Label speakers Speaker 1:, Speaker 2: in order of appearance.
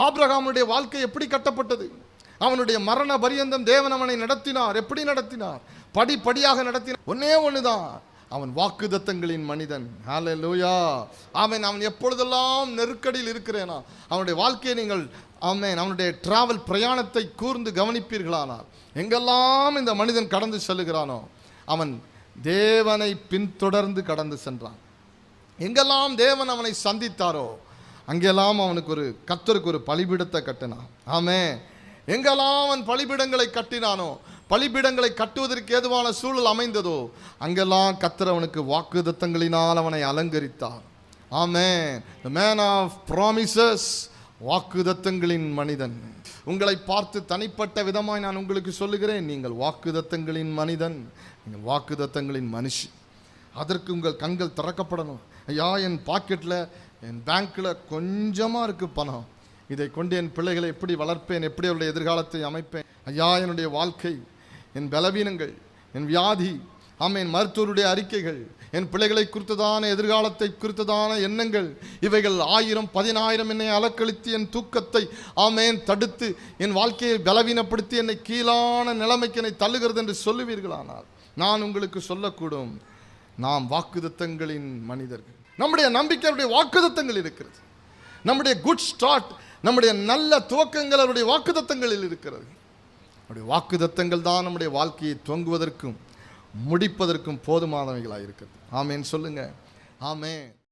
Speaker 1: ஆபிரகாமுடைய வாழ்க்கை எப்படி கட்டப்பட்டது? அவனுடைய மரண பரியந்தம் தேவன் அவனை நடத்தினார். எப்படி நடத்தினார்? படிப்படியாக நடத்தினார். ஒன்னே ஒண்ணுதான், அவன் வாக்குத்தத்தங்களின் மனிதன். ஹல்லேலூயா. ஆமென். அவன் எப்பொழுதெல்லாம் நெருக்கடியில் இருக்கிறேனா அவனுடைய வாழ்க்கையை நீங்கள் அவனுடைய டிராவல் பிரயாணத்தை கூர்ந்து கவனிப்பீர்களானால், எங்கெல்லாம் இந்த மனிதன் கடந்து செல்லுகிறானோ அவன் தேவனை பின்தொடர்ந்து கடந்து சென்றான். எங்கெல்லாம் தேவன் அவனை சந்தித்தாரோ அங்கெல்லாம் அவனுக்கு கர்த்தருக்கு ஒரு பலிபீடத்தை கட்டினான். ஆமென். எங்கெல்லாம் அவன் பலிபீடங்களை கட்டினானோ, பலிபீடங்களை கட்டுவதற்கு ஏதுவான சூழல் அமைந்ததோ அங்கெல்லாம் கர்த்தர் அவனுக்கு வாக்குத்தத்தங்களினால் அவனை அலங்கரித்தார். ஆமென். The man of promises, வாக்குத்தத்தங்களின் மனிதன். உங்களை பார்த்து தனிப்பட்ட விதமாய் நான் உங்களுக்கு சொல்லுகிறேன், நீங்கள் வாக்குத்தத்தங்களின் மனிதன், நீங்கள் வாக்குத்தத்தங்களின் மனுஷி. அதற்கு உங்கள் கண்கள் திறக்கப்படணும். ஐயா, என் பாக்கெட்டில் என் பேங்க்கில் கொஞ்சமாக இருக்குது பணம், இதை கொண்டு என் பிள்ளைகளை எப்படி வளர்ப்பேன், எப்படி அவருடைய எதிர்காலத்தை அமைப்பேன். ஐயா, என்னுடைய வாழ்க்கை, என் பலவீனங்கள், என் வியாதி, ஆமென், மருத்துவருடைய அறிக்கைகள், என் பிள்ளைகளை குறித்ததான எதிர்காலத்தை குறித்ததான எண்ணங்கள், இவைகள் 1000 10,000 என்னை அலக்களித்து என் தூக்கத்தை ஆமென் தடுத்து என் வாழ்க்கையை பலவீனப்படுத்தி என்னை கீழான நிலைமைக்கு என்னை தள்ளுகிறது என்று சொல்லுவீர்களானால் நான் உங்களுக்கு சொல்லக்கூடும், நாம் வாக்குத்தத்தங்களின் மனிதர்கள். நம்முடைய நம்பிக்கையுடைய வாக்குத்தத்தங்கள் இருக்கிறது. நம்முடைய குட் ஸ்டார்ட், நம்முடைய நல்ல துவக்கங்கள் அவருடைய வாக்குத்தத்தங்களில் இருக்கிறது. அவருடைய வாக்குத்தத்தங்கள் தான் நம்முடைய வாழ்க்கையை துவங்குவதற்கும் முடிப்பதற்கும் போதுமானவைகளாக இருக்கிறது. ஆமென் சொல்லுங்க. ஆமென்.